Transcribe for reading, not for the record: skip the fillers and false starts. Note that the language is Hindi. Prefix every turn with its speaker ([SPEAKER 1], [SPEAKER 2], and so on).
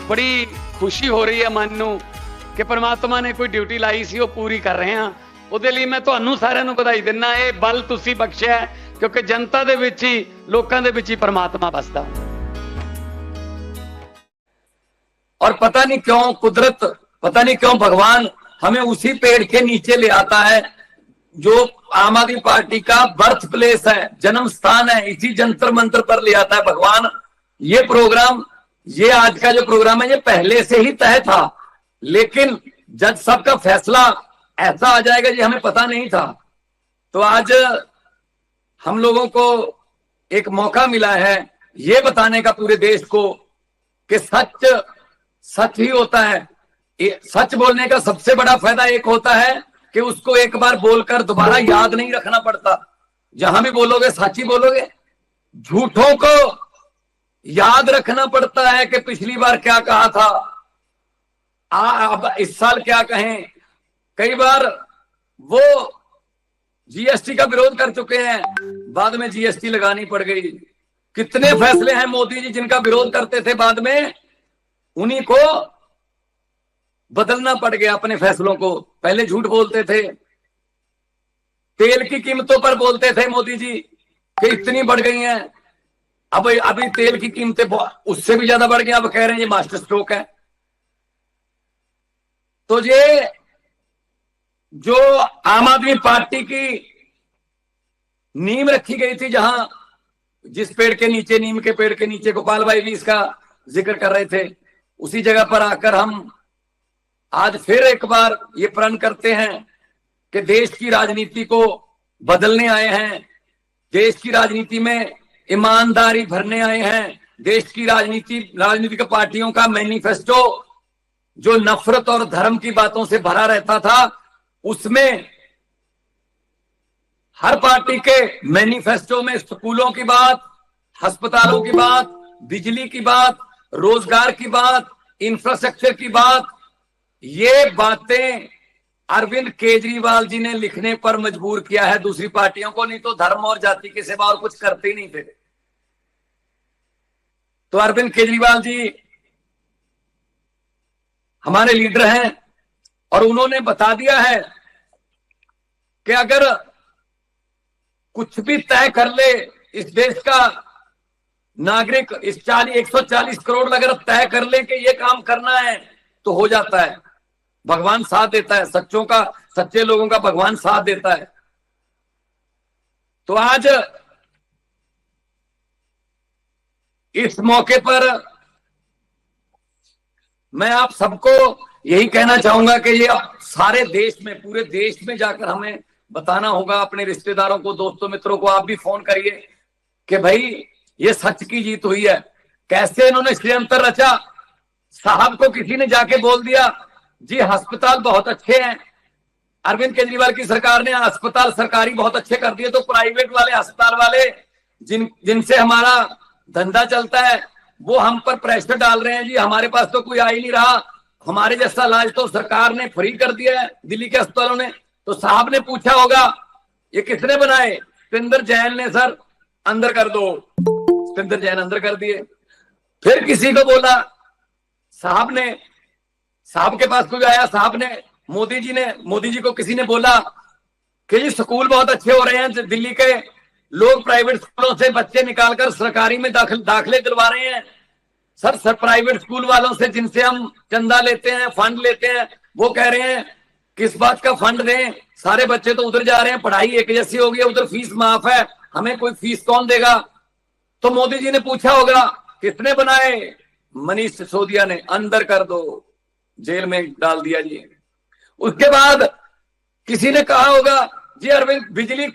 [SPEAKER 1] बड़ी खुशी हो रही है मन नूं कि परमात्मा ने कोई ड्यूटी लाई सी, वो पूरी कर रहे हैं। ਉਹਦੇ ਲਈ मैं ਤੁਹਾਨੂੰ ਸਾਰਿਆਂ ਨੂੰ ਵਧਾਈ ਦਿੰਦਾ। ਇਹ ਬਲ ਤੁਸੀਂ ਬਖਸ਼ਿਆ ਕਿਉਂਕਿ ਜਨਤਾ ਦੇ ਵਿੱਚ ਹੀ, ਲੋਕਾਂ ਦੇ ਵਿੱਚ ਹੀ परमात्मा बसता।
[SPEAKER 2] और पता नहीं क्यों कुदरत, पता नहीं क्यों भगवान हमें उसी पेड़ के नीचे ले आता है जो आम आदमी पार्टी का बर्थ प्लेस है, जन्म स्थान है। इसी जंतर मंतर पर ले आता है भगवान। ये प्रोग्राम, ये आज का जो प्रोग्राम है, ये पहले से ही तय था, लेकिन जज साहब का फैसला ऐसा आ जाएगा ये हमें पता नहीं था। तो आज हम लोगों को एक मौका मिला है ये बताने का पूरे देश को कि सच सच ही होता है। सच बोलने का सबसे बड़ा फायदा एक होता है कि उसको एक बार बोलकर दोबारा याद नहीं रखना पड़ता। जहां भी बोलोगे सच ही बोलोगे। झूठों को याद रखना पड़ता है कि पिछली बार क्या कहा था, अब इस साल क्या कहें। कई बार वो जीएसटी का विरोध कर चुके हैं, बाद में जीएसटी लगानी पड़ गई। कितने फैसले हैं मोदी जी जिनका विरोध करते थे, बाद में उन्हीं को बदलना पड़ गया अपने फैसलों को। पहले झूठ बोलते थे, तेल की कीमतों पर बोलते थे मोदी जी कि इतनी बढ़ गई हैं, अब अभी तेल की कीमतें उससे भी ज्यादा बढ़ गई। अब कह रहे हैं ये मास्टर स्ट्रोक है। तो ये जो आम आदमी पार्टी की नींव रखी गई थी, जहां जिस पेड़ के नीचे, नीम के पेड़ के नीचे गोपाल भाई भी इसका जिक्र कर रहे थे, उसी जगह पर आकर हम आज फिर एक बार ये प्रण करते हैं कि देश की राजनीति को बदलने आए हैं, देश की राजनीति में ईमानदारी भरने आए हैं। देश की राजनीतिक पार्टियों का मैनिफेस्टो जो नफरत और धर्म की बातों से भरा रहता था, उसमें हर पार्टी के मैनिफेस्टो में स्कूलों की बात, अस्पतालों की बात, बिजली की बात, रोजगार की बात, इंफ्रास्ट्रक्चर की बात, ये बातें अरविंद केजरीवाल जी ने लिखने पर मजबूर किया है दूसरी पार्टियों को। नहीं तो धर्म और जाति के सिवा और कुछ करते ही नहीं थे। तो अरविंद केजरीवाल जी हमारे लीडर हैं और उन्होंने बता दिया है कि अगर कुछ भी तय कर ले इस देश का नागरिक, इस 140 करोड़ अगर तय कर ले कि ये काम करना है तो हो जाता है। भगवान साथ देता है, सच्चे लोगों का भगवान साथ देता है। तो आज इस मौके पर मैं आप सबको यही कहना चाहूंगा कि ये सारे देश में, पूरे देश में जाकर हमें बताना होगा अपने रिश्तेदारों को, दोस्तों, मित्रों को। आप भी फोन करिए कि भाई ये सच की जीत हुई है। कैसे इन्होंने षड्यंत्र रचा। साहब को किसी ने जाके बोल दिया जी अस्पताल बहुत अच्छे हैं। अरविंद केजरीवाल की सरकार ने अस्पताल सरकारी बहुत अच्छे कर दिए, तो प्राइवेट वाले अस्पताल वाले जिनसे हमारा धंधा चलता है वो हम पर प्रेशर डाल रहे हैं जी, हमारे पास तो कोई आ ही नहीं रहा, हमारे जैसा इलाज तो सरकार ने फ्री कर दिया है दिल्ली के अस्पतालों ने। तो साहब ने पूछा होगा ये किसने बनाए? सतिंदर जैन ने। सर अंदर कर दो। सतिंदर जैन अंदर कर दिए। फिर किसी को बोला, साहब के पास कोई आया, साहब ने मोदी जी को किसी ने बोला कि जी स्कूल बहुत अच्छे हो रहे हैं दिल्ली के, लोग प्राइवेट स्कूलों से बच्चे निकालकर सरकारी में दाखिले दिलवा रहे हैं। सर प्राइवेट स्कूल वालों से जिनसे हम चंदा लेते हैं, फंड लेते हैं, वो कह रहे हैं किस बात का फंड दें, सारे बच्चे तो उधर जा रहे हैं, पढ़ाई एक जैसी हो गई, उधर फीस माफ है, हमें कोई फीस कौन देगा? तो मोदी जी ने पूछा होगा किसने बनाए? मनीष सिसोदिया ने। अंदर कर दो, जेल में डाल दिया जी। उसके बाद किसी ने कहा होगा जी अरविंद बिजली